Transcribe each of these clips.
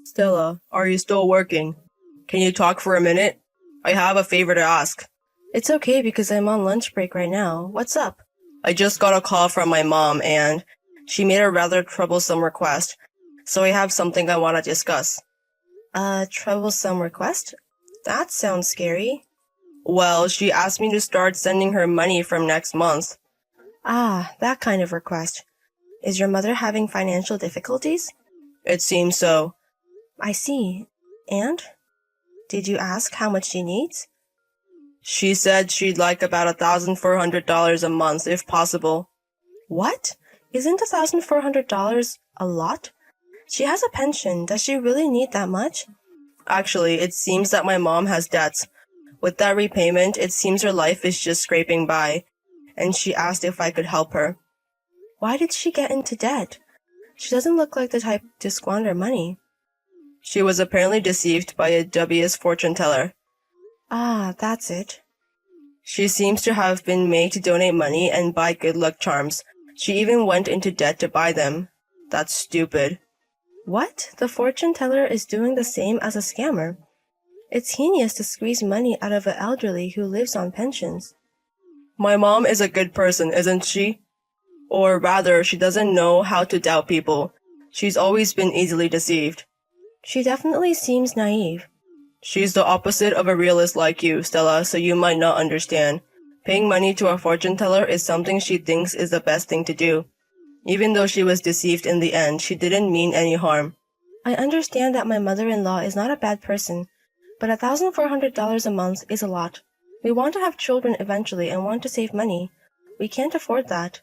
Stella, are you still working? Can you talk for a minute? I have a favor to ask. It's okay because I'm on lunch break right now. What's up? I just got a call from my mom and she made a rather troublesome request, so I have something I want to discuss. A troublesome request? That sounds scary. Well, she asked me to start sending her money from next month. Ah, that kind of request. Is your mother having financial difficulties? It seems so. I see. And? Did you ask how much she needs? She said she'd like about $1,400 a month if possible. What? Isn't $1,400 a lot? She has a pension. Does she really need that much? Actually, it seems that my mom has debts. With that repayment, it seems her life is just scraping by, and she asked if I could help her. Why did she get into debt? She doesn't look like the type to squander money. She was apparently deceived by a dubious fortune teller. Ah, that's it. She seems to have been made to donate money and buy good luck charms. She even went into debt to buy them. That's stupid. What? The fortune teller is doing the same as a scammer. It's heinous to squeeze money out of an elderly who lives on pensions. My mom is a good person, isn't she? Or rather, she doesn't know how to doubt people. She's always been easily deceived. She definitely seems naive. She's the opposite of a realist like you, Stella, so you might not understand. Paying money to a fortune teller is something she thinks is the best thing to do. Even though she was deceived in the end, she didn't mean any harm. I understand that my mother-in-law is not a bad person, but $1,400 a month is a lot. We want to have children eventually and want to save money. We can't afford that.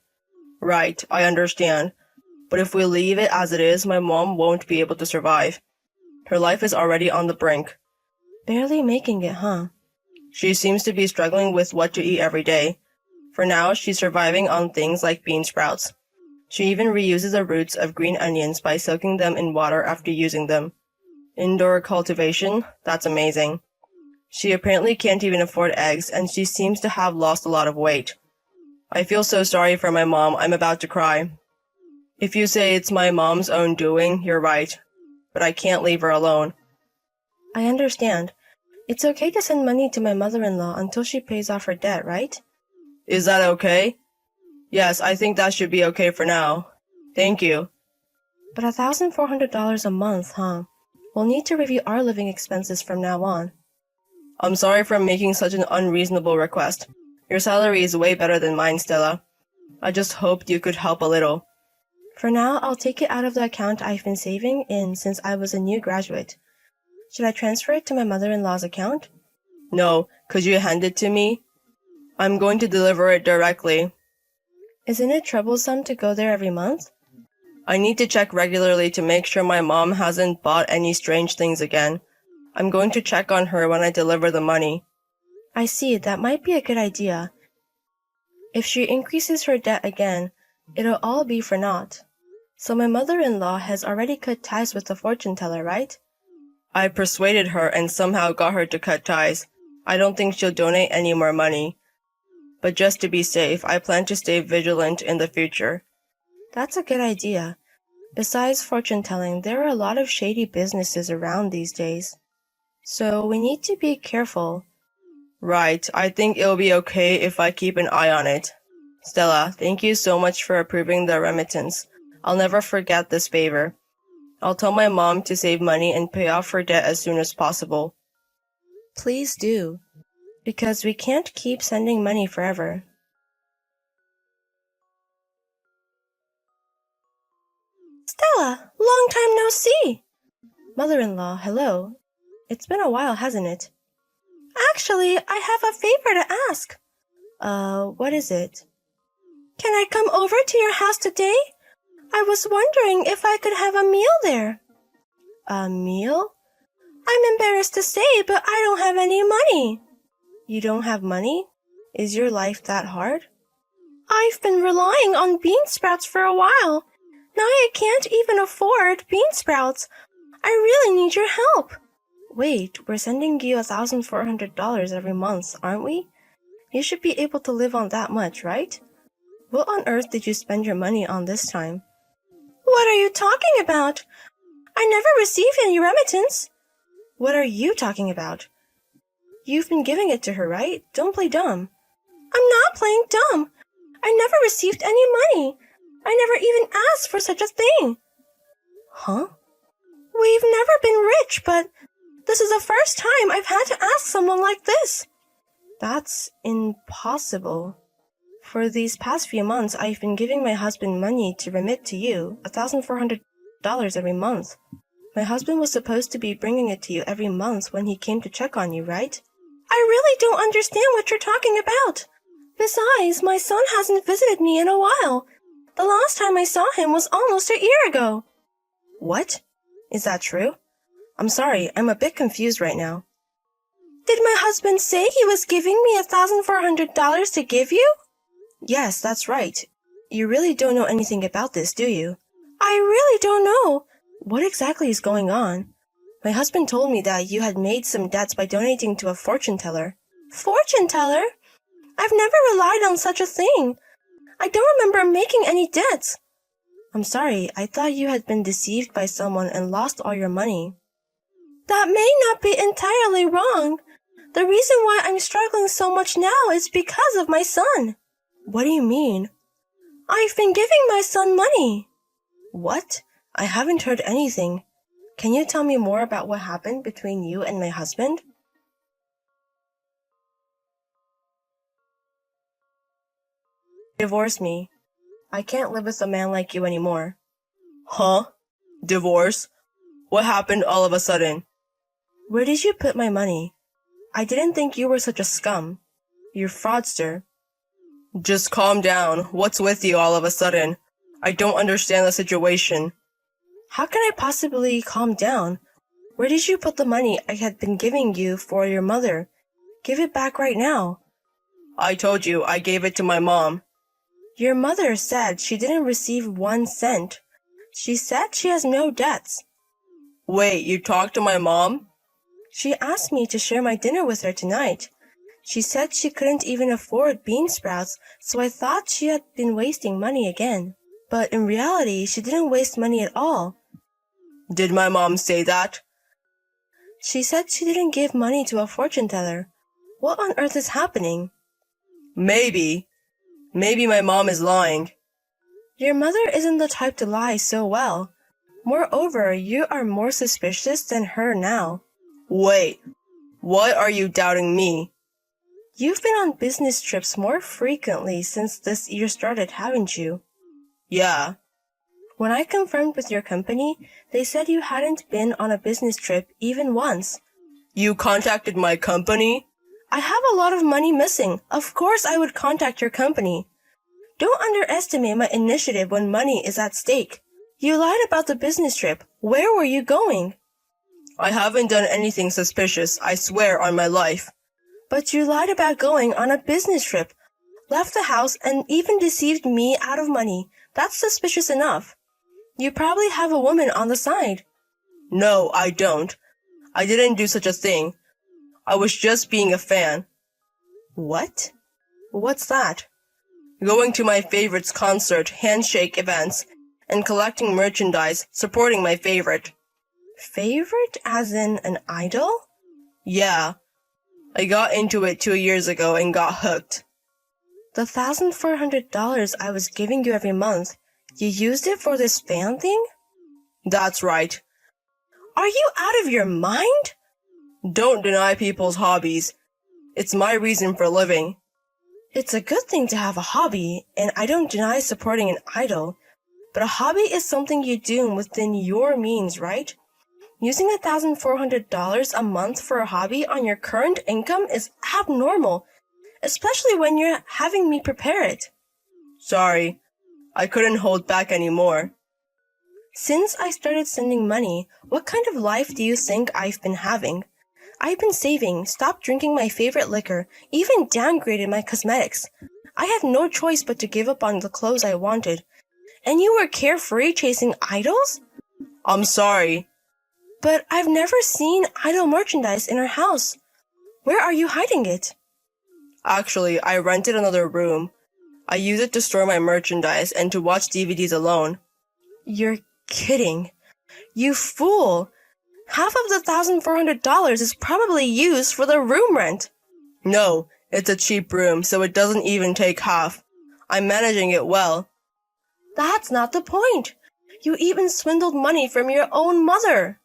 Right, I understand. But if we leave it as it is, my mom won't be able to survive. Her life is already on the brink. Barely making it, huh? She seems to be struggling with what to eat every day. For now, she's surviving on things like bean sprouts. She even reuses the roots of green onions by soaking them in water after using them. Indoor cultivation? That's amazing. She apparently can't even afford eggs, and she seems to have lost a lot of weight. I feel so sorry for my mom, I'm about to cry. If you say it's my mom's own doing, you're right. But I can't leave her alone. I understand. It's okay to send money to my mother-in-law until she pays off her debt, right? Is that okay? Yes, I think that should be okay for now. Thank you. But $1,400 a month, huh? We'll need to review our living expenses from now on. I'm sorry for making such an unreasonable request. Your salary is way better than mine, Stella. I just hoped you could help a little. For now, I'll take it out of the account I've been saving in since I was a new graduate. Should I transfer it to my mother-in-law's account? No, could you hand it to me? I'm going to deliver it directly. Isn't it troublesome to go there every month? I need to check regularly to make sure my mom hasn't bought any strange things again. I'm going to check on her when I deliver the money. I see, that might be a good idea. If she increases her debt again, it'll all be for naught. So my mother-in-law has already cut ties with the fortune teller, right? I persuaded her and somehow got her to cut ties. I don't think she'll donate any more money. But just to be safe, I plan to stay vigilant in the future. That's a good idea. Besides fortune-telling, there are a lot of shady businesses around these days. So we need to be careful. Right, I think it'll be okay if I keep an eye on it. Stella, thank you so much for approving the remittance. I'll never forget this favor. I'll tell my mom to save money and pay off her debt as soon as possible. Please do, because we can't keep sending money forever. Stella, long time no see. Mother-in-law, hello. It's been a while, hasn't it? Actually, I have a favor to ask. What is it? Can I come over to your house today? I was wondering if I could have a meal there. A meal? I'm embarrassed to say, but I don't have any money. You don't have money? Is your life that hard? I've been relying on bean sprouts for a while. Now I can't even afford bean sprouts. I really need your help. Wait, we're sending you $1,400 every month, aren't we? You should be able to live on that much, right? What on earth did you spend your money on this time? What are you talking about? I never received any remittance. What are you talking about? You've been giving it to her, right? Don't play dumb. I'm not playing dumb. I never received any money. I never even asked for such a thing. Huh? We've never been rich, but this is the first time I've had to ask someone like this. That's impossible. For these past few months, I've been giving my husband money to remit to you, $1,400 every month. My husband was supposed to be bringing it to you every month when he came to check on you, right? I really don't understand what you're talking about. Besides, my son hasn't visited me in a while. The last time I saw him was almost a year ago. What? Is that true? I'm sorry, I'm a bit confused right now. Did my husband say he was giving me $1,400 to give you? Yes, that's right. You really don't know anything about this, do you? I really don't know. What exactly is going on? My husband told me that you had made some debts by donating to a fortune teller. Fortune teller? I've never relied on such a thing. I don't remember making any debts. I'm sorry, I thought you had been deceived by someone and lost all your money. That may not be entirely wrong. The reason why I'm struggling so much now is because of my son. What do you mean? I've been giving my son money. What? I haven't heard anything. Can you tell me more about what happened between you and my husband? Divorce me. I can't live with a man like you anymore. Huh? Divorce? What happened all of a sudden? Where did you put my money? I didn't think you were such a scum. You're fraudster. Just calm down. What's with you all of a sudden? I don't understand the situation. How can I possibly calm down? Where did you put the money I had been giving you for your mother? Give it back right now. I told you I gave it to my mom. Your mother said she didn't receive 1 cent. She said she has no debts. Wait, you talked to my mom? She asked me to share my dinner with her tonight. She said she couldn't even afford bean sprouts, so I thought she had been wasting money again. But in reality, she didn't waste money at all. Did my mom say that? She said she didn't give money to a fortune teller. What on earth is happening? Maybe my mom is lying. Your mother isn't the type to lie so well. Moreover, you are more suspicious than her now. Wait, what are you doubting me? You've been on business trips more frequently since this year started, haven't you? Yeah. When I confirmed with your company, they said you hadn't been on a business trip even once. You contacted my company? I have a lot of money missing. Of course I would contact your company. Don't underestimate my initiative when money is at stake. You lied about the business trip. Where were you going? I haven't done anything suspicious, I swear on my life. But you lied about going on a business trip, left the house, and even deceived me out of money. That's suspicious enough. You probably have a woman on the side. No, I don't. I didn't do such a thing. I was just being a fan. What? What's that? Going to my favorite's concert, handshake events, and collecting merchandise, supporting my favorite. Favorite as in an idol? Yeah. I got into it 2 years ago and got hooked. The $1,400 I was giving you every month, you used it for this fan thing? That's right. Are you out of your mind? Don't deny people's hobbies. It's my reason for living. It's a good thing to have a hobby, and I don't deny supporting an idol. But a hobby is something you do within your means, right? Using $1,400 a month for a hobby on your current income is abnormal, especially when you're having me prepare it. Sorry, I couldn't hold back anymore. Since I started sending money, what kind of life do you think I've been having? I've been saving, stopped drinking my favorite liquor, even downgraded my cosmetics. I had no choice but to give up on the clothes I wanted. And you were carefree chasing idols? I'm sorry. But I've never seen idol merchandise in our house. Where are you hiding it? Actually, I rented another room. I use it to store my merchandise and to watch DVDs alone. You're kidding. You fool! Half of the $1,400 is probably used for the room rent. No, it's a cheap room, so it doesn't even take half. I'm managing it well. That's not the point. You even swindled money from your own mother.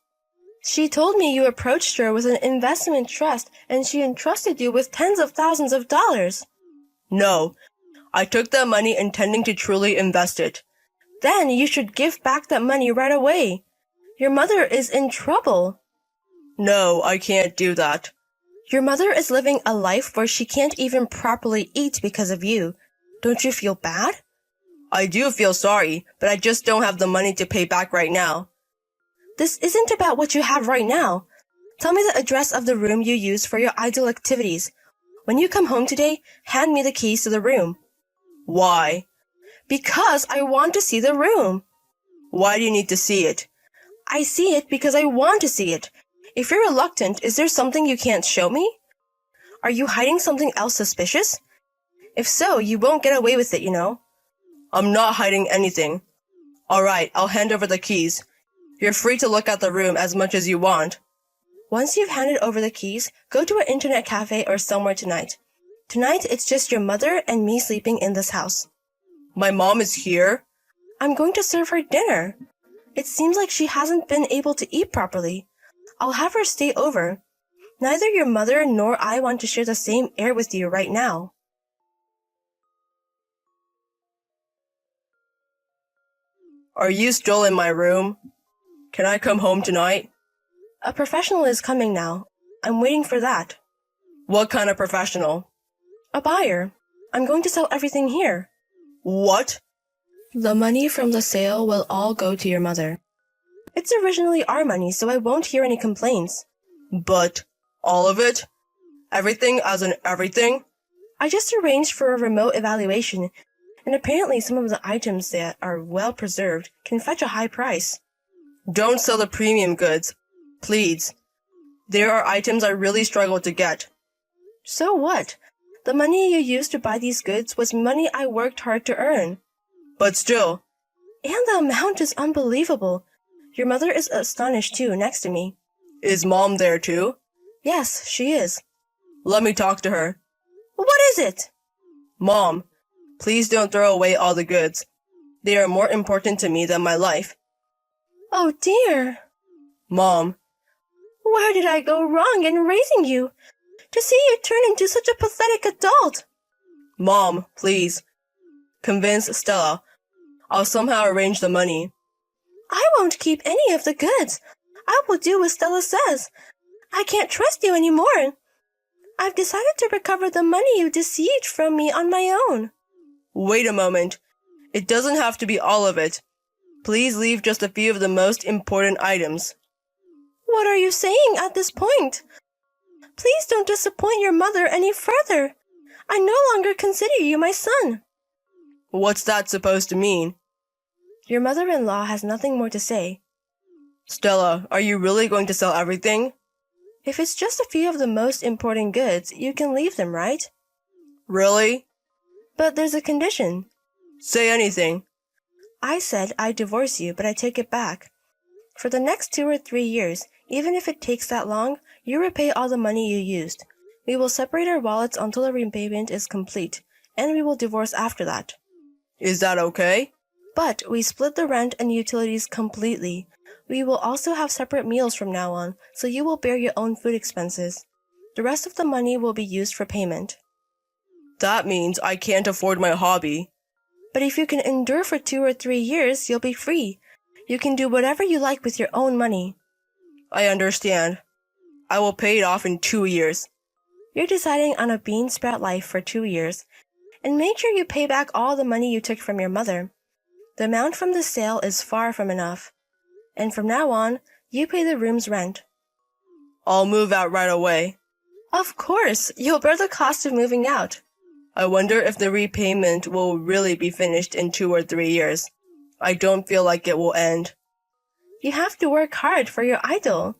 She told me you approached her with an investment trust and she entrusted you with tens of thousands of dollars. No, I took that money intending to truly invest it. Then you should give back that money right away. Your mother is in trouble. No, I can't do that. Your mother is living a life where she can't even properly eat because of you. Don't you feel bad? I do feel sorry, but I just don't have the money to pay back right now. This isn't about what you have right now. Tell me the address of the room you use for your idle activities. When you come home today, hand me the keys to the room. Why? Because I want to see the room. Why do you need to see it? I see it because I want to see it. If you're reluctant, is there something you can't show me? Are you hiding something else suspicious? If so, you won't get away with it, you know. I'm not hiding anything. All right, I'll hand over the keys. You're free to look at the room as much as you want. Once you've handed over the keys, go to an internet cafe or somewhere tonight. Tonight, it's just your mother and me sleeping in this house. My mom is here? I'm going to serve her dinner. It seems like she hasn't been able to eat properly. I'll have her stay over. Neither your mother nor I want to share the same air with you right now. Are you still in my room? Can I come home tonight? A professional is coming now. I'm waiting for that. What kind of professional? A buyer. I'm going to sell everything here. What? The money from the sale will all go to your mother. It's originally our money, so I won't hear any complaints. But all of it? Everything as in everything? I just arranged for a remote evaluation, and apparently some of the items that are well preserved can fetch a high price. Don't sell the premium goods, please. There are items I really struggle to get. So what? The money you used to buy these goods was money I worked hard to earn. But still. And the amount is unbelievable. Your mother is astonished too, next to me. Is Mom there too? Yes, she is. Let me talk to her. What is it? Mom, please don't throw away all the goods. They are more important to me than my life. Oh dear. Mom. Where did I go wrong in raising you? To see you turn into such a pathetic adult. Mom, please. Convince Stella. I'll somehow arrange the money. I won't keep any of the goods. I will do what Stella says. I can't trust you anymore. I've decided to recover the money you deceived from me on my own. Wait a moment. It doesn't have to be all of it. Please leave just a few of the most important items. What are you saying at this point? Please don't disappoint your mother any further. I no longer consider you my son. What's that supposed to mean? Your mother-in-law has nothing more to say. Stella, are you really going to sell everything? If it's just a few of the most important goods, you can leave them, right? Really? But there's a condition. Say anything. I said I'd divorce you, but I take it back. For the next 2 or 3 years, even if it takes that long, you repay all the money you used. We will separate our wallets until the repayment is complete, and we will divorce after that. Is that okay? But we split the rent and utilities completely. We will also have separate meals from now on, so you will bear your own food expenses. The rest of the money will be used for payment. That means I can't afford my hobby. But if you can endure for 2 or 3 years, you'll be free. You can do whatever you like with your own money. I understand. I will pay it off in 2 years. You're deciding on a bean sprout life for 2 years, and make sure you pay back all the money you took from your mother. The amount from the sale is far from enough, and from now on, you pay the room's rent. I'll move out right away. Of course, you'll bear the cost of moving out. I wonder if the repayment will really be finished in 2 or 3 years. I don't feel like it will end. You have to work hard for your idol.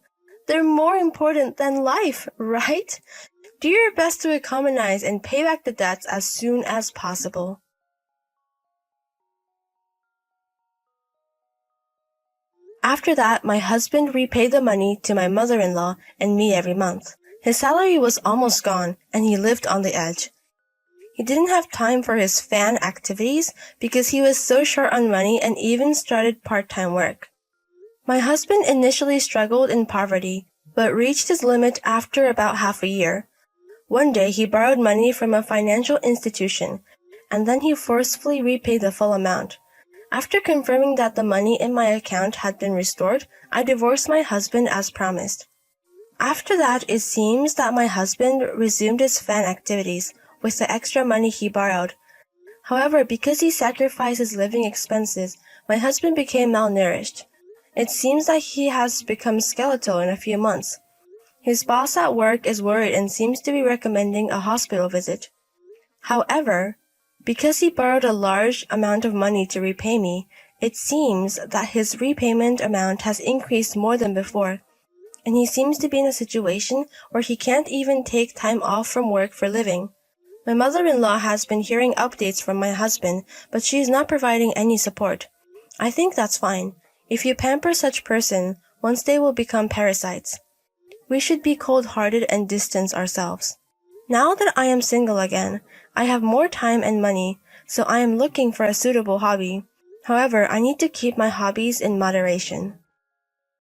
They're more important than life, right? Do your best to economize and pay back the debts as soon as possible. After that, my husband repaid the money to my mother-in-law and me every month. His salary was almost gone, and he lived on the edge. He didn't have time for his fan activities because he was so short on money and even started part-time work. My husband initially struggled in poverty, but reached his limit after about half a year. One day he borrowed money from a financial institution, and then he forcefully repaid the full amount. After confirming that the money in my account had been restored, I divorced my husband as promised. After that, it seems that my husband resumed his fan activities with the extra money he borrowed. However, because he sacrificed his living expenses, my husband became malnourished. It seems that he has become skeletal in a few months. His boss at work is worried and seems to be recommending a hospital visit. However, because he borrowed a large amount of money to repay me, it seems that his repayment amount has increased more than before, and he seems to be in a situation where he can't even take time off from work for living. My mother-in-law has been hearing updates from my husband, but she is not providing any support. I think that's fine. If you pamper such person, once they will become parasites. We should be cold-hearted and distance ourselves. Now that I am single again, I have more time and money, so I am looking for a suitable hobby. However, I need to keep my hobbies in moderation.